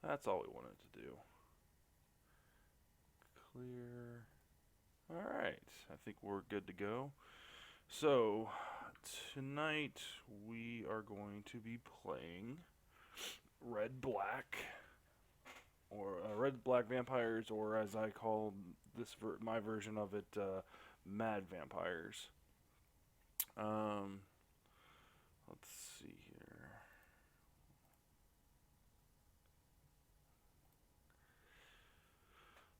That's all we wanted to do. Clear. Alright, I think we're good to go. So, tonight we are going to be playing Red Black, or Red Black Vampires, or as I call my version of it, Mad Vampires. Um, let's see here.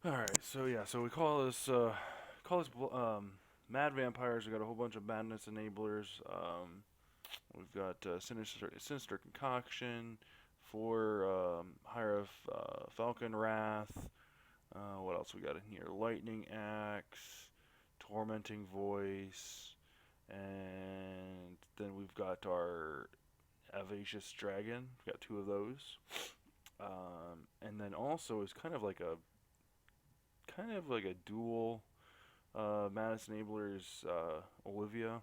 All right, so yeah, so we call this Mad Vampires. We got a whole bunch of madness enablers. We've got Sinister Concoction for Heir of Falkenrath. What else we got in here? Lightning Axe, Tormenting Voice, and then we've got our Avaricious Dragon. We've got two of those. And then also is kind of like a dual Madness Enabler's Olivia.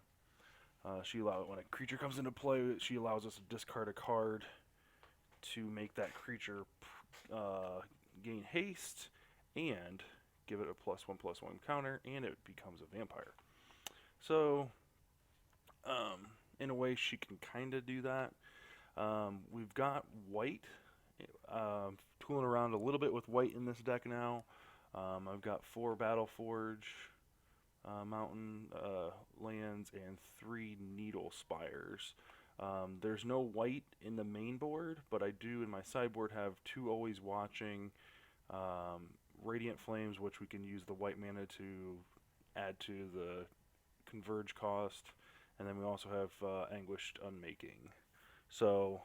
When a creature comes into play, she allows us to discard a card to make that creature gain haste and give it a +1/+1 counter, and it becomes a vampire. So, in a way, she can kind of do that. We've got white, tooling around a little bit with white in this deck now. I've got 4 Battleforge mountain lands and 3 Needle Spires. There's no white in the main board, but I do in my sideboard have 2 Always Watching, Radiant Flames, which we can use the white mana to add to the converge cost, and then we also have Anguished Unmaking. So,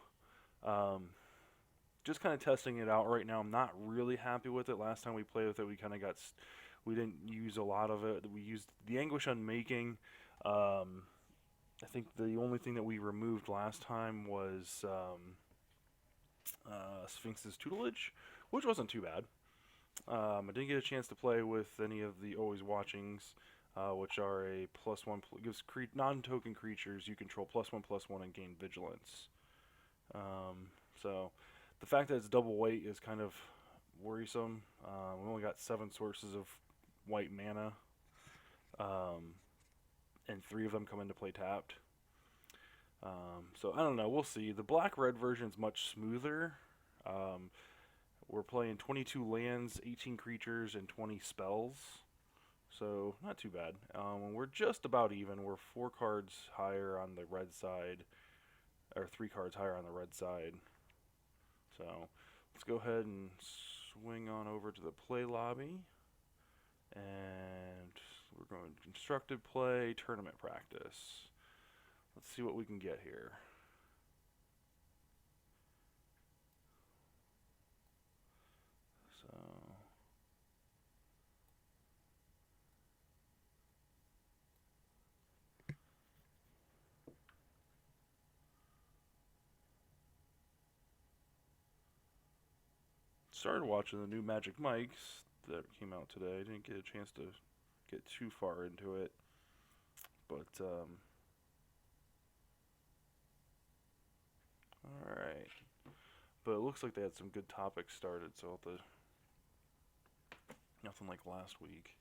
just kind of testing it out right now. I'm not really happy with it. Last time we played with it, we didn't use a lot of it. We used the Anguish Unmaking. I think the only thing that we removed last time was Sphinx's Tutelage, which wasn't too bad. I didn't get a chance to play with any of the Always Watchings, which are a +1 gives non-token creatures you control +1/+1 and gain Vigilance. So the fact that it's double white is kind of worrisome. We only got 7 sources of white mana, and 3 of them come into play tapped. So I don't know. We'll see. The black-red version is much smoother. We're playing 22 lands, 18 creatures, and 20 spells. So not too bad. We're just about even. We're 4 cards higher on the red side, or 3 cards higher on the red side. So let's go ahead and swing on over to the play lobby. And we're going to constructed play, tournament practice. Let's see what we can get here. So started watching the new Magic Mics that came out today. I didn't get a chance to get too far into it, but all right. But it looks like they had some good topics started, so nothing like last week.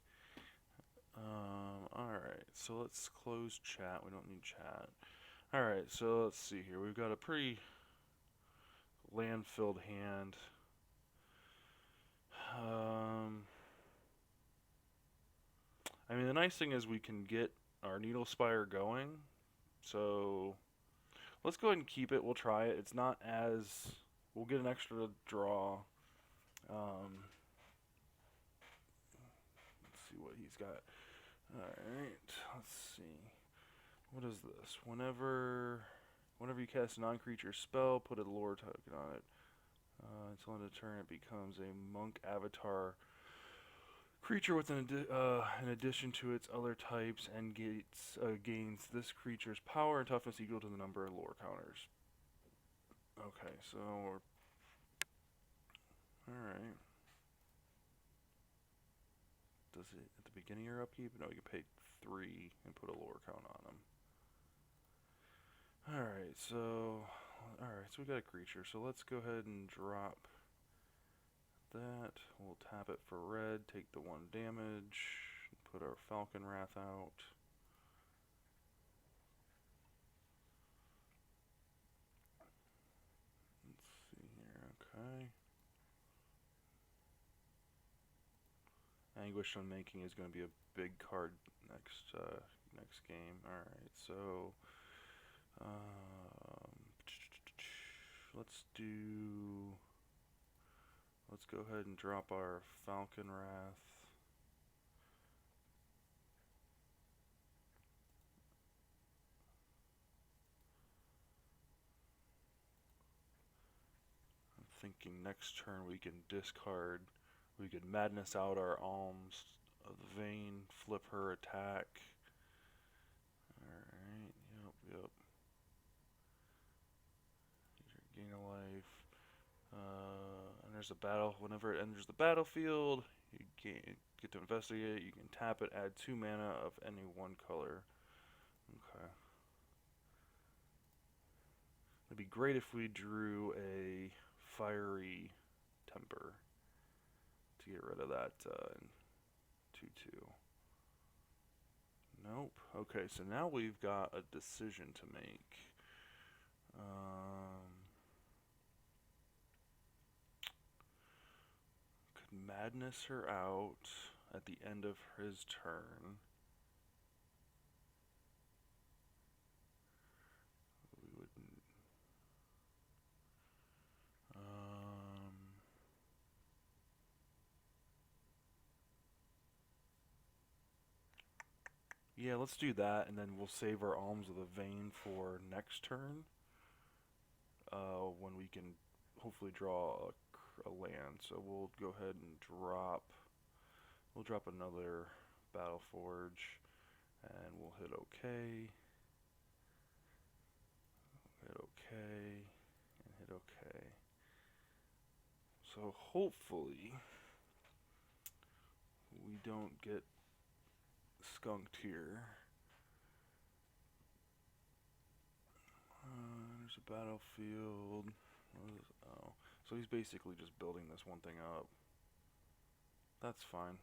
All right, so let's close chat. We don't need chat. All right, so let's see here. We've got a pretty land-filled hand. I mean, the nice thing is we can get our Needle Spire going. So let's go ahead and keep it. We'll try it. It's not as... We'll get an extra draw. Let's see what he's got. Alright, let's see. What is this? Whenever you cast a non-creature spell, put a lore token on it. Until end of turn, it becomes a monk avatar creature with in addition to its other types and gains this creature's power and toughness equal to the number of lore counters. Okay, so we're... Alright. Does it at the beginning of your upkeep? No, you can pay 3 and put a lore count on them. Alright, so we got a creature, so let's go ahead and drop that. We'll tap it for red, take the 1 damage, put our Falkenrath out. Let's see here, okay. Anguished Unmaking is going to be a big card next game. Alright, so let's go ahead and drop our Falkenrath. I'm thinking next turn we can discard. We could madness out our Alms of the Vein, flip her attack. Alright, yep. Gain a life. Enters the battle. Whenever it enters the battlefield, you get to investigate. You can tap it, add 2 mana of any 1 color. Okay. It'd be great if we drew a Fiery Temper to get rid of that 2/2. Nope. Okay, so now we've got a decision to make. Could madness her out at the end of his turn. We wouldn't. Yeah, let's do that, and then we'll save our Alms of the Vein for next turn. When we can hopefully draw a land. So we'll go ahead and drop. We'll drop another Battle Forge, and we'll hit OK. Hit OK, and hit OK. So hopefully we don't get skunked here. There's a battlefield. Oh, so he's basically just building this one thing up. That's fine.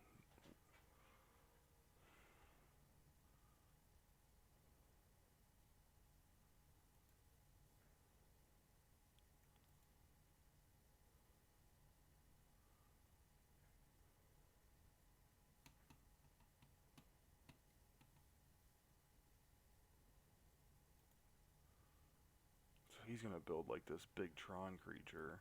He's gonna build like this big Tron creature.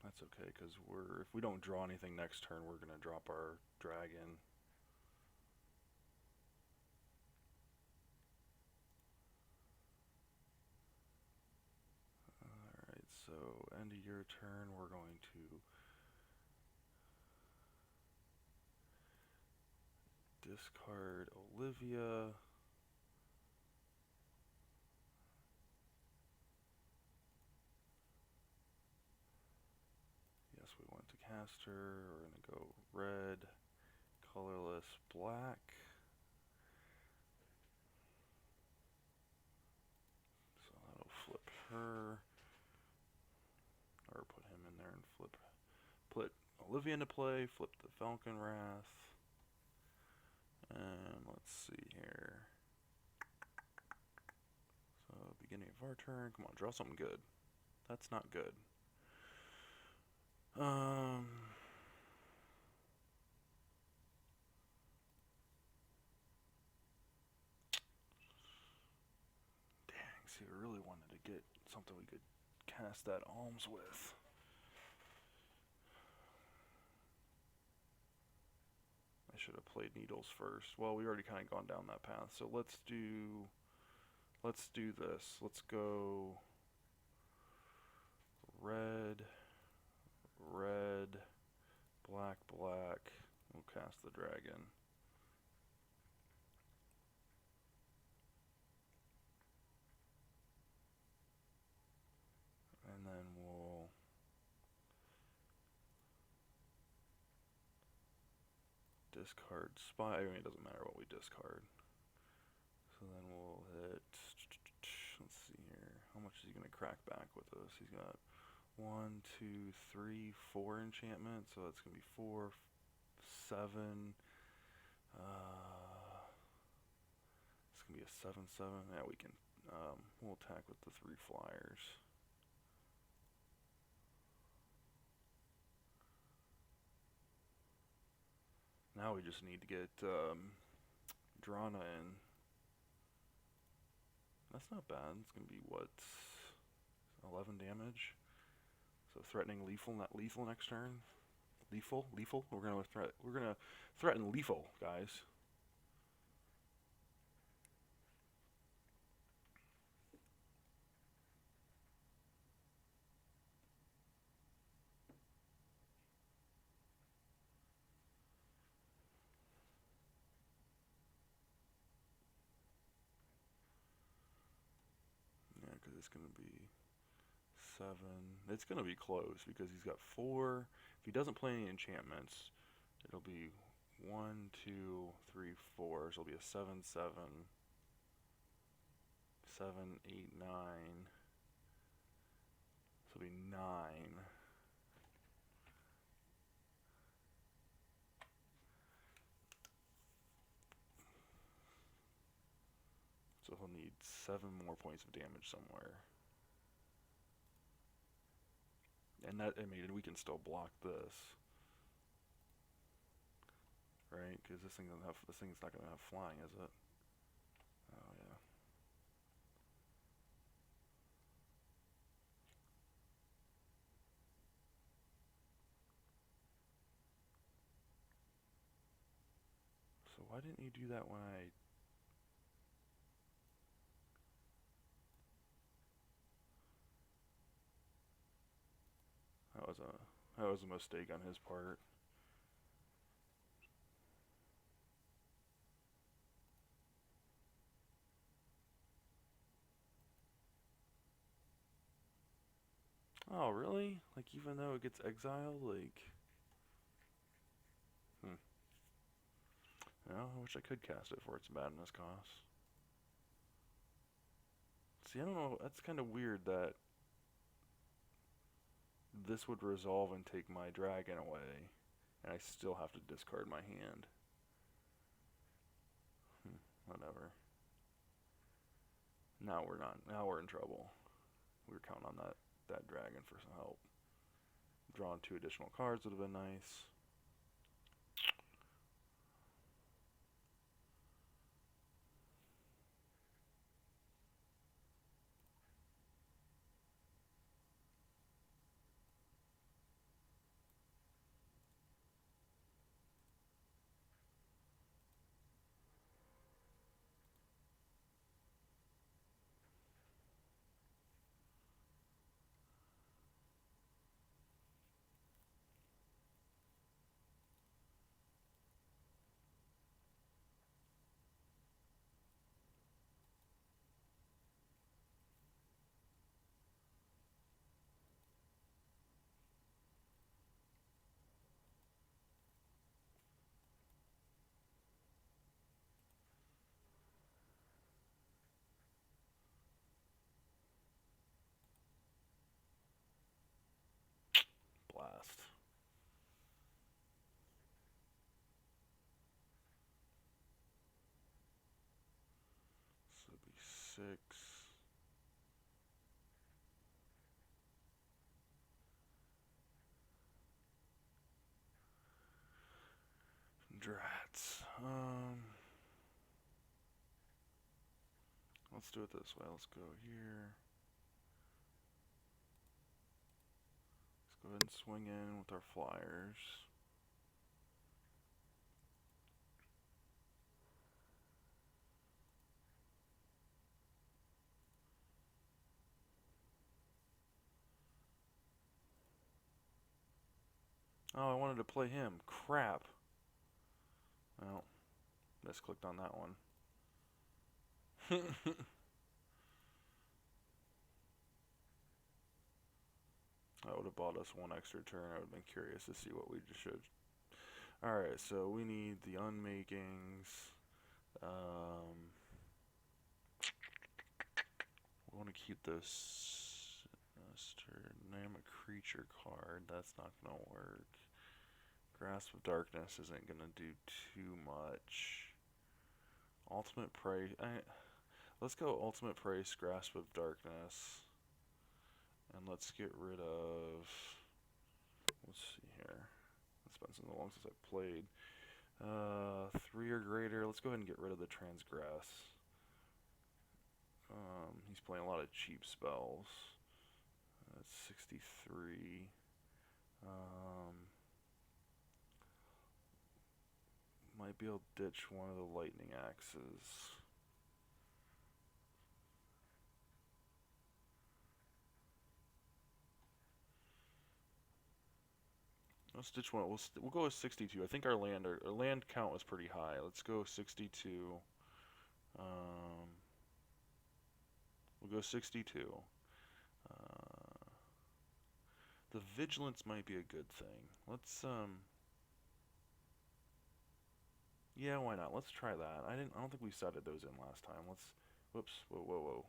That's okay, because if we don't draw anything next turn, we're gonna drop our dragon. Alright, so end of your turn, we're going to discard Olivia. Yes, we want to cast her. We're going to go red, colorless, black. So that'll flip her. Or put him in there and put Olivia into play, flip the Falkenrath. And let's see here. So beginning of our turn. Come on, draw something good. That's not good. Dang, see, we really wanted to get something we could cast that Alms with. I should have played Needles first. Well, we already kind of gone down that path, so let's do this. Let's go red, red, black, black. We'll cast the dragon. And then we'll discard spy. I mean, it doesn't matter what we discard. So then much is he gonna crack back with us? He's got 1, 2, 3, 4 enchantments, so that's gonna be 4, 7. It's gonna be a 7/7. Yeah, we can. We'll attack with the 3 flyers. Now we just need to get Drana in. That's not bad. It's gonna be what, 11 damage. So threatening lethal, not lethal next turn. Lethal. We're gonna threaten lethal, guys. Yeah, because it's gonna be 7. It's gonna be close because he's got 4. If he doesn't play any enchantments, it'll be 1, 2, 3, 4. So it'll be a 7/7. 7, 8, 9. So it'll be 9. So he'll need 7 more points of damage somewhere. And that, I mean, we can still block this, right? Because this thing's not gonna have flying, is it? Oh yeah. So why didn't you do that when I? That was a mistake on his part. Oh really? Like even though it gets exiled, like. Yeah, I wish I could cast it for its badness cost. See, I don't know. That's kind of weird that this would resolve and take my dragon away, and I still have to discard my hand. Whatever. Now we're not. Now we're in trouble. We were counting on that dragon for some help. Drawing 2 additional cards would have been nice. Blast. So it'd be 6. Drats. Let's do it this way. Let's go here. Let's go ahead and swing in with our flyers. Oh, I wanted to play him. Crap. Well, misclicked on that one. That would have bought us 1 extra turn. I would have been curious to see what we just should. Alright, so we need the unmakings. We want to keep this name a creature card. That's not gonna work. Grasp of Darkness isn't gonna do too much. Ultimate Prey. Let's go Ultimate Praise, Grasp of Darkness. And let's get rid of... Let's see here. It's been so long since I played. 3 or greater. Let's go ahead and get rid of the Transgress. He's playing a lot of cheap spells. That's 63. Might be able to ditch one of the lightning axes. Let's ditch one. We'll go with 62. I think our land count was pretty high. Let's go 62. We'll go 62. The vigilance might be a good thing. Let's yeah, why not? Let's try that. I don't think we setted those in last time. Whoops. Whoa.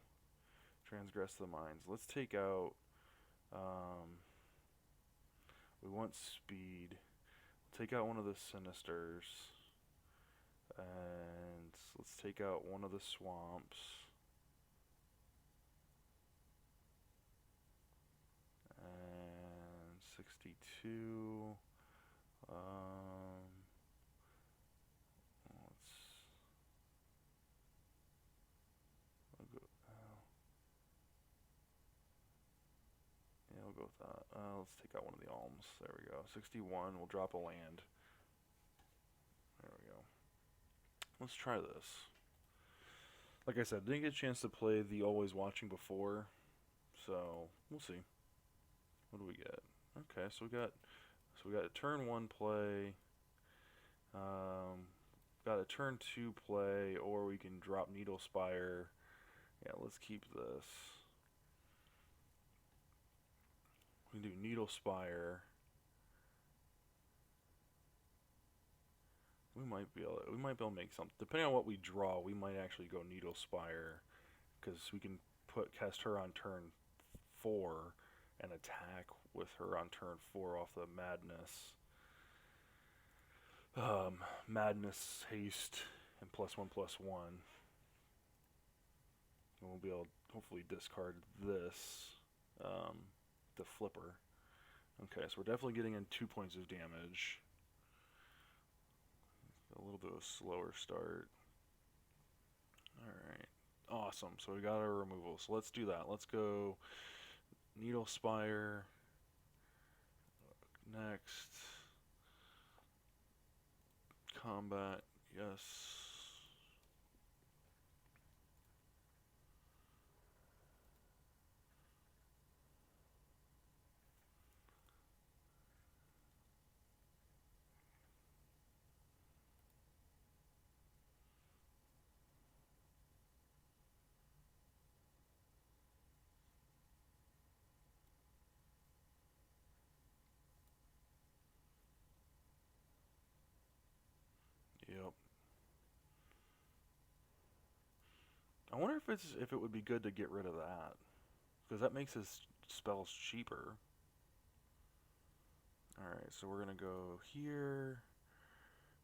Transgress the mines. Let's take out we want speed. Take out one of the Sinisters. And let's take out one of the swamps. And 62. We'll go with that. Let's take out one of the alms. There we go. 61. We'll drop a land. There we go. Let's try this. Like I said, didn't get a chance to play the Always Watching before, so we'll see. What do we get? Okay, so we got a turn 1 play. Got a turn 2 play, or we can drop Needle Spire. Yeah, let's keep this. We can do Needle Spire. We might be able to make something. Depending on what we draw, we might actually go Needle Spire, because we can cast her on turn 4 and attack with her on turn 4 off the Madness. Madness, haste, and +1/+1. And we'll be able to hopefully discard this, the flipper. Okay, so we're definitely getting in 2 points of damage. A little bit of a slower start. Alright, awesome. So we got our removal. So let's do that. Let's go Needle Spire. Next. Combat, yes. Yep. I wonder if it would be good to get rid of that, because that makes his spells cheaper. Alright, so we're gonna go here.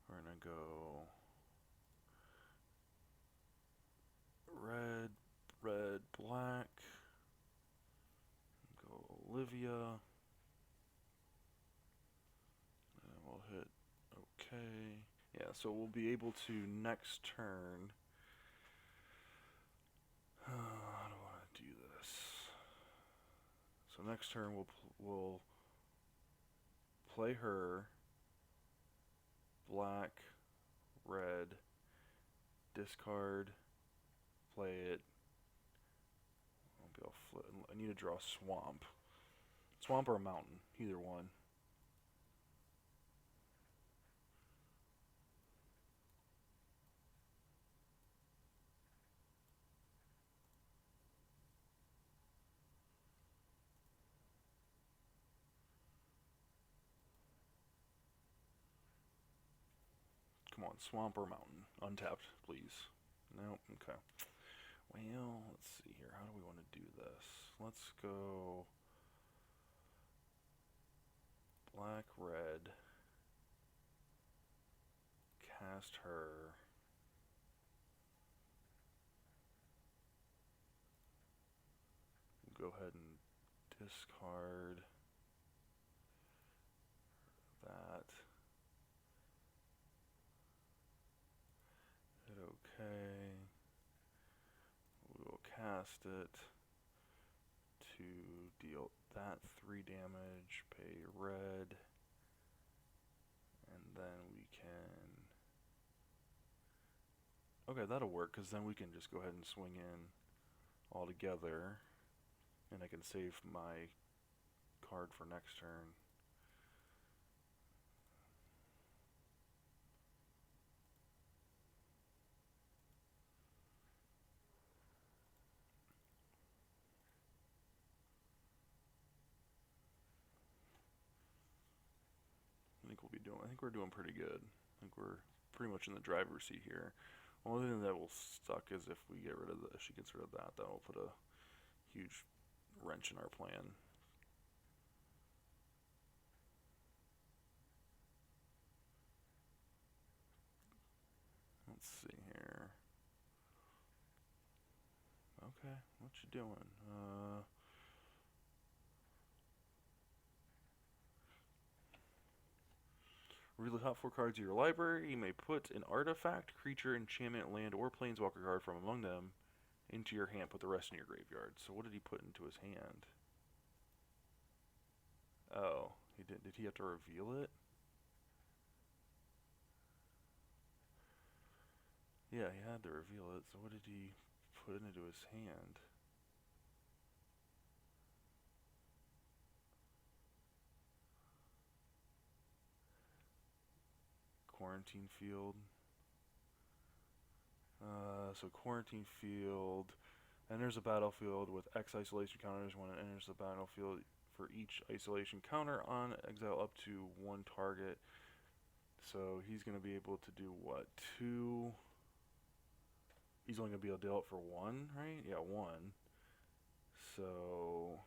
We're gonna go red, black. Go Olivia. And we'll hit okay. Yeah, so we'll be able to next turn. How do I want to do this? So next turn we'll play her. Black, red, discard, play it. I'll be able to flip. I need to draw swamp. Swamp or a mountain, either one. Come on, swamp or mountain. Untapped, please. No, okay. Well, let's see here. How do we want to do this? Let's go black, red. Cast her. Go ahead and discard that. Hit OK. We will cast it to deal that 3 damage, pay red, and then we can... Okay, that'll work, because then we can just go ahead and swing in all together, and I can save my card for next turn. I think we're doing pretty good. I think we're pretty much in the driver's seat here. Only thing that will suck is if we get rid of if she gets rid of that, that will put a huge wrench in our plan. Let's see here. Okay, what you doing? Reveal the top 4 cards of your library. You may put an artifact, creature, enchantment, land, or planeswalker card from among them into your hand. Put the rest in your graveyard. So what did he put into his hand? Oh, he did. Did he have to reveal it? Yeah, he had to reveal it. So what did he put into his hand? Quarantine field. So quarantine field enters a battlefield with X isolation counters. When it enters the battlefield, for each isolation counter on exile up to 1 target. So he's going to be able to do what? 2. He's only going to be able to deal it for 1, right? Yeah, 1. So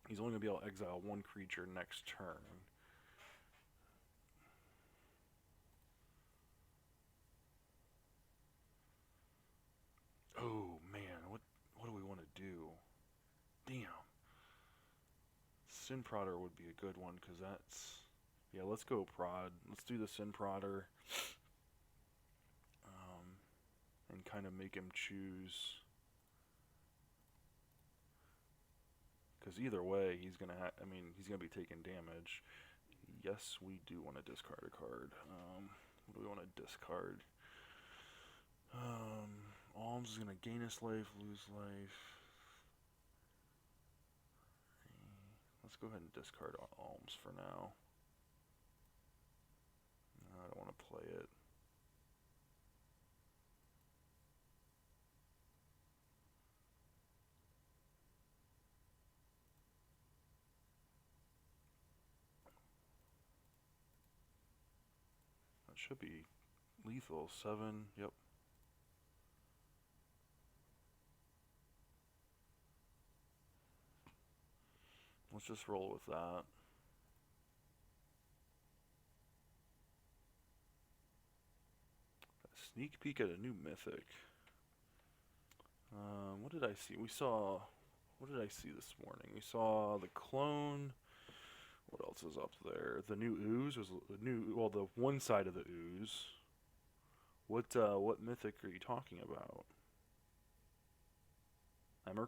he's only going to be able to exile 1 creature next turn. Oh man, what do we want to do? Damn. Sin Prodder would be a good one, because that's... Yeah, let's go prod. Let's do the Sin Prodder. And kind of make him choose. Because either way, he's going to he's going to be taking damage. Yes, we do want to discard a card. What do we want to discard? Alms is going to gain us life, lose life. Let's go ahead and discard Alms for now. I don't want to play it. That should be lethal. 7, yep. Let's just roll with that. Sneak peek at a new mythic. What did I see? What did I see this morning? We saw the clone. What else is up there? The new ooze was the new. Well, the one side of the ooze. What mythic are you talking about? Emmer